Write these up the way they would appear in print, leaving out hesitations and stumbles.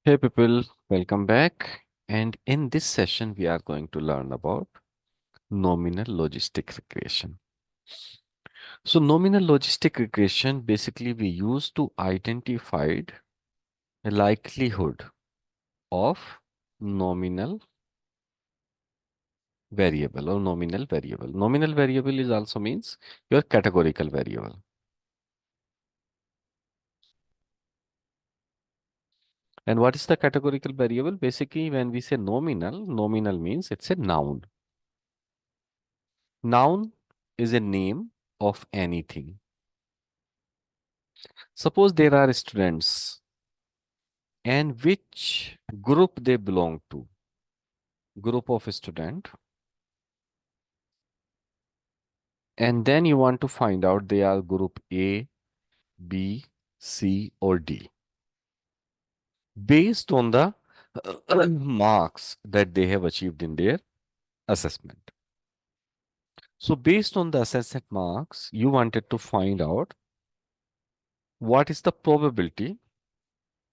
Hey people, welcome back. And in this session, we are going to learn about nominal logistic regression. So nominal logistic regression basically we use to identify the likelihood of nominal variable or nominal variable. Nominal variable is also means your categorical variable. And what is the categorical variable? Basically, when we say nominal, nominal means it's a noun. Noun is a name of anything. Suppose there are students and which group they belong to. Group of student. And then you want to find out they are group A, B, C or D. Based on the marks that they have achieved in their assessment. So based on the assessment marks, you wanted to find out what is the probability,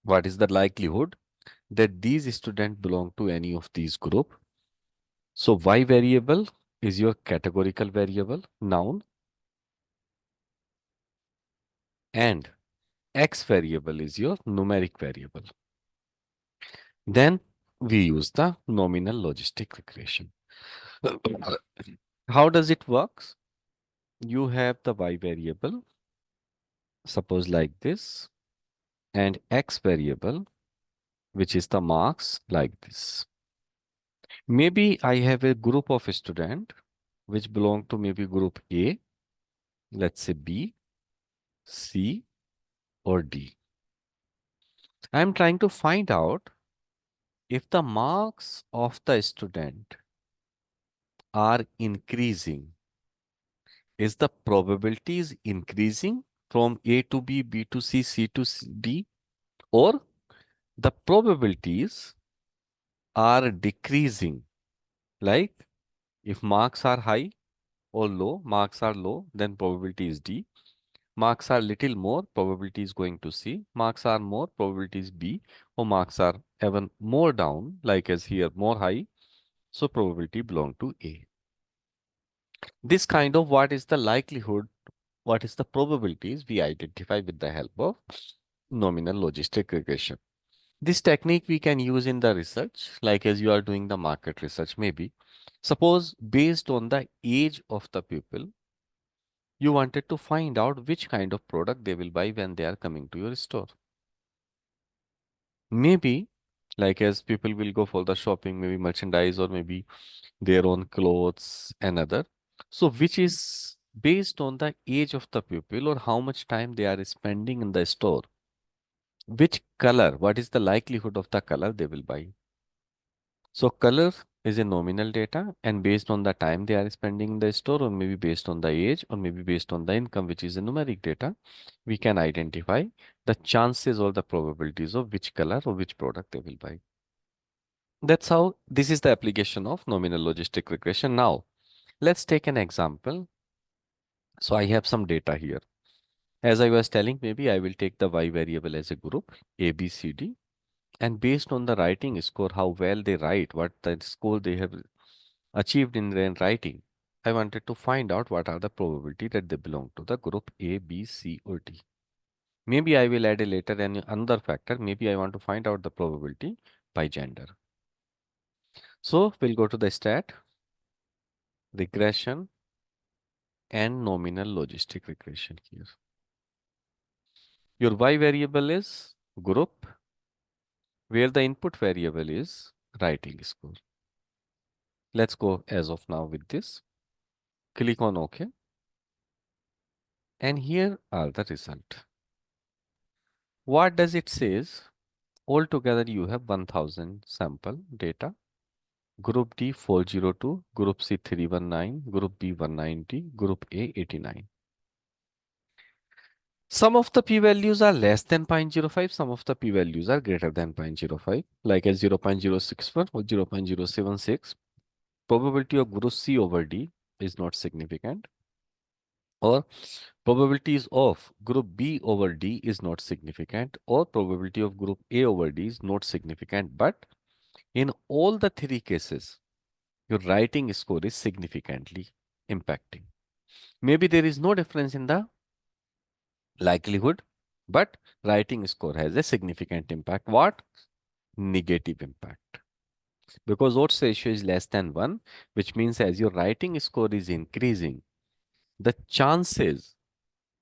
what is the likelihood that these students belong to any of these group. So Y variable is your categorical variable, noun, and X variable is your numeric variable. Then we use the nominal logistic regression. How does it work? You have the Y variable, suppose like this, and X variable, which is the marks like this. Maybe I have a group of student which belong to maybe group A, let's say B, C, or D. I'm trying to find out if the marks of the student are increasing. Is the probabilities increasing from A to B, B to C, C to D, or the probabilities are decreasing? Like if marks are high or low, marks are low, then probability is D. Marks are little more, probability is going to C. Marks are more, probability is B. Or marks are even more down, like as here, more high, so probability belong to A. This kind of what is the likelihood, what is the probabilities we identify with the help of nominal logistic regression. This technique we can use in the research, like as you are doing the market research maybe. Suppose based on the age of the people, you wanted to find out which kind of product they will buy when they are coming to your store. Maybe like as people will go for the shopping, maybe merchandise or maybe their own clothes and other. So which is based on the age of the pupil or how much time they are spending in the store. Which color, what is the likelihood of the color they will buy? So color is a nominal data and based on the time they are spending in the store or maybe based on the age or maybe based on the income, which is a numeric data, we can identify the chances or the probabilities of which color or which product they will buy. That's how this is the application of nominal logistic regression. Now, let's take an example. So I have some data here. As I was telling, maybe I will take the Y variable as a group, A, B, C, D, and based on the writing score, how well they write, what the score they have achieved in their writing, I wanted to find out what are the probability that they belong to the group A, B, C, or D. Maybe I will add a later and another factor. Maybe I want to find out the probability by gender. So we'll go to the stat, regression, and nominal logistic regression here. Your Y variable is group, where the input variable is writing score. Let's go as of now with this. Click on OK. And here are the result. What does it says? Altogether you have 1000 sample data. Group D 402, Group C 319, Group B 190, Group A 89. Some of the p-values are less than 0.05, some of the p-values are greater than 0.05, like as 0.061 or 0.076. Probability of group C over D is not significant. or probabilities of group B over D is not significant, or probability of group A over D is not significant, but in all the three cases, your writing score is significantly impacting. Maybe there is no difference in the likelihood, but writing score has a significant impact. What? Negative impact. Because odds ratio is less than 1, which means as your writing score is increasing, the chances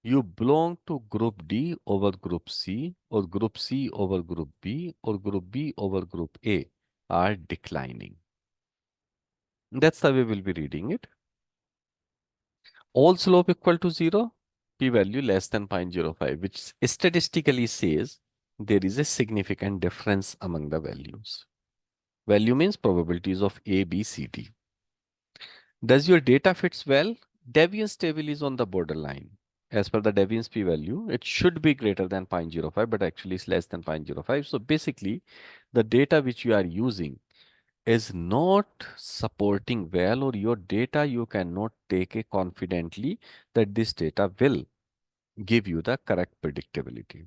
you belong to group D over group C, or group C over group B, or group B over group A are declining. That's the way we'll be reading it. All slope equal to 0, p-value less than 0.05, which statistically says there is a significant difference among the values. Value means probabilities of A, B, C, D. Does your data fits well? Deviance table is on the borderline. As per the deviance p-value, it should be greater than 0.05, but actually it's less than 0.05. So basically, the data which you are using is not supporting well, or your data you cannot take it confidently that this data will give you the correct predictability.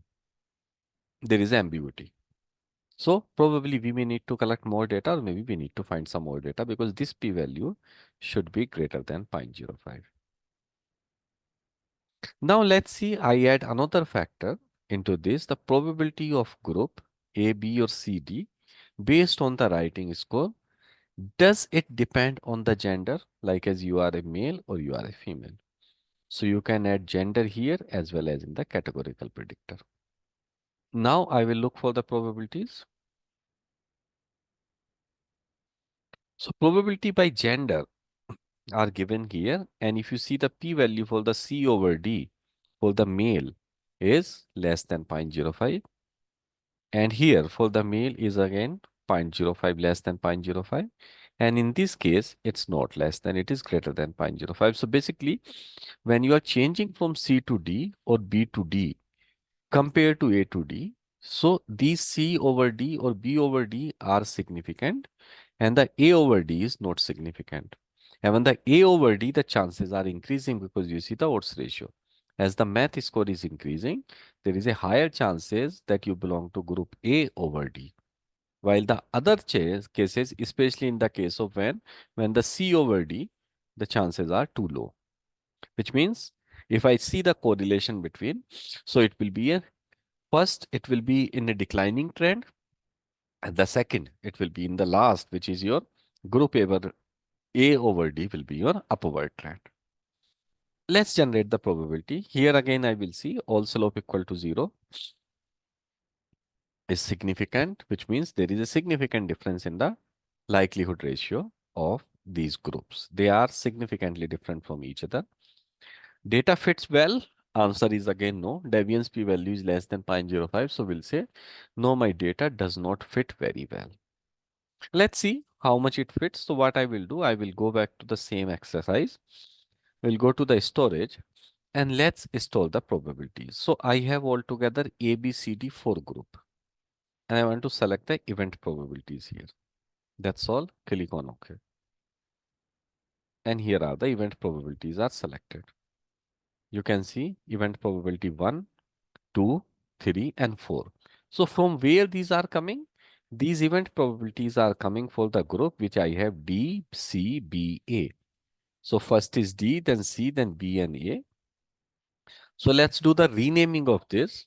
There is ambiguity. So probably we may need to collect more data, or maybe we need to find some more data, because this p-value should be greater than 0.05. Now let's see, I add another factor into this, the probability of group A, B or C, D based on the writing score. Does it depend on the gender, like as you are a male or you are a female? So you can add gender here as well as in the categorical predictor. Now I will look for the probabilities. So probability by gender are given here, and if you see the p-value for the C over D for the male is less than 0.05, and here for the male is again 0.05, less than 0.05, and in this case it's not less than, it is greater than 0.05. So basically, when you are changing from C to D or B to D compared to A to D, so these C over D or B over D are significant, and the A over D is not significant. And when the A over D, the chances are increasing, because you see the odds ratio. As the math score is increasing, there is a higher chances that you belong to group A over D. While the other cases, especially in the case of when the C over D, the chances are too low. Which means if I see the correlation between, so it will be first, it will be in a declining trend, and the second, it will be in the last, which is your group A over D will be your upward trend. Let's generate the probability. Here again, I will see all slope equal to 0 is significant, which means there is a significant difference in the likelihood ratio of these groups. They are significantly different from each other. Data fits well. Answer is again no. Deviance p-value is less than 0.05. So we'll say no, my data does not fit very well. Let's see how much it fits. So what I will do, I will go back to the same exercise. We'll go to the storage and let's store the probabilities. So I have altogether A, B, C, D 4 group, and I want to select the event probabilities here. That's all. Click on OK. And here are the event probabilities are selected. You can see event probability 1, 2, 3 and 4. So from where these are coming? These event probabilities are coming for the group which I have D, C, B, A. So first is D, then C, then B and A. So let's do the renaming of this.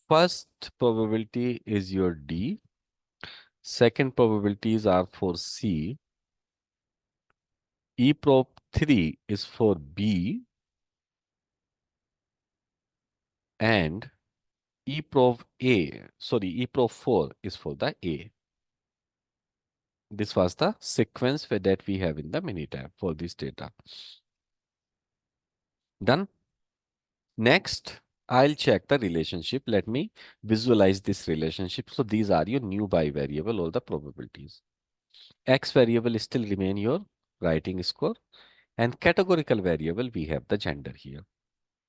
First probability is your D. Second probabilities are for C. E prob 3 is for B. And E prob 4 is for the A. This was the sequence that we have in the Minitab for this data. Done. Next, I'll check the relationship. Let me visualize this relationship. So these are your new bivariable, all the probabilities. X variable still remain your writing score, and categorical variable, we have the gender here.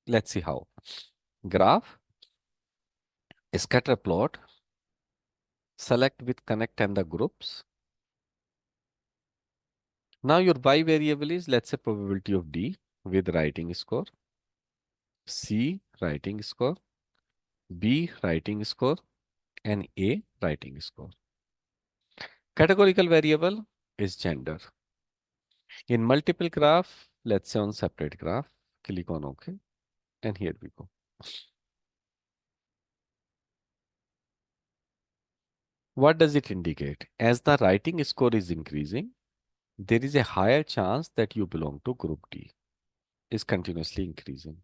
Let's see how. Graph, scatter plot, select with connect and the groups. Now your y variable is, let's say, probability of D. with writing score, C writing score, B writing score, and A writing score. Categorical variable is gender. In multiple graph, let's say on separate graph, click on OK, and here we go. What does it indicate? As the writing score is increasing, there is a higher chance that you belong to group D, is continuously increasing.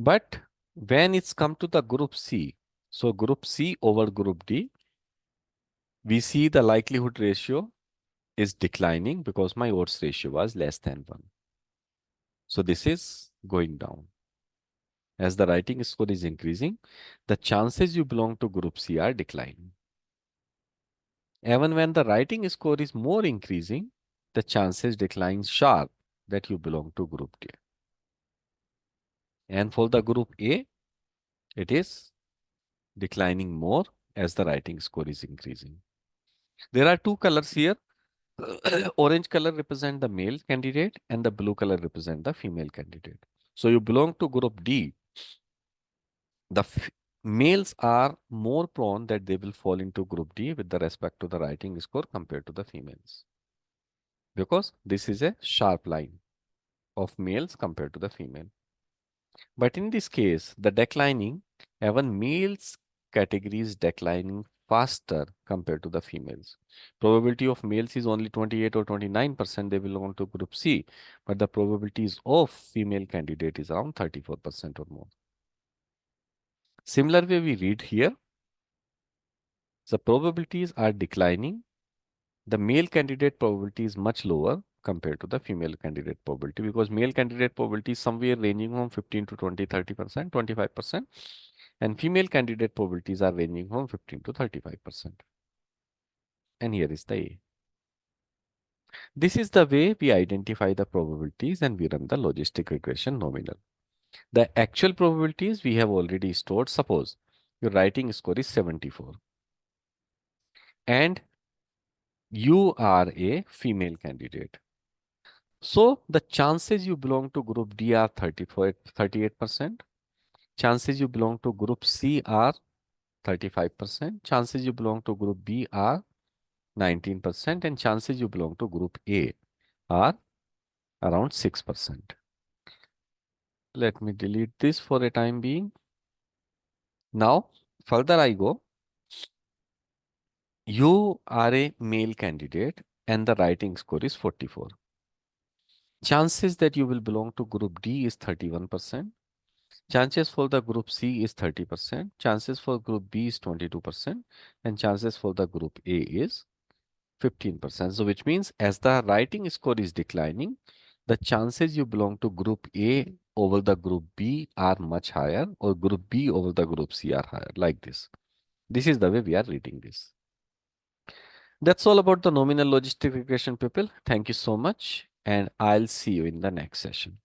But when it's come to the group C, so group C over group D, we see the likelihood ratio is declining because my odds ratio was less than 1. So this is going down. As the writing score is increasing, the chances you belong to group C are declining. Even when the writing score is more increasing, the chances decline sharp that you belong to group D. And for the group A, it is declining more as the writing score is increasing. There are two colors here. Orange color represent the male candidate and the blue color represent the female candidate. So you belong to group D. The males are more prone that they will fall into group D with the respect to the writing score compared to the females. Because this is a sharp line of males compared to the female. But in this case, the declining, even males category is declining faster compared to the females. Probability of males is only 28 or 29%, they belong to group C, but the probabilities of female candidate is around 34% or more. Similar way we read here, the probabilities are declining. The male candidate probability is much lower compared to the female candidate probability because male candidate probability is somewhere ranging from 15 to 20, 30%, 25%, and female candidate probabilities are ranging from 15 to 35%. And here is the A. This is the way we identify the probabilities and we run the logistic regression nominal. The actual probabilities we have already stored. Suppose your writing score is 74 and you are a female candidate. So the chances you belong to group D are 38%. Chances you belong to group C are 35%. Chances you belong to group B are 19%. And chances you belong to group A are around 6%. Let me delete this for a time being. Now, further I go. You are a male candidate and the writing score is 44. Chances that you will belong to group D is 31%. Chances for the group C is 30%. Chances for group B is 22%. And chances for the group A is 15%. So which means as the writing score is declining, the chances you belong to group A over the group B are much higher or group B over the group C are higher like this. This is the way we are reading this. That's all about the nominal logistic regression, people. Thank you so much and I'll see you in the next session.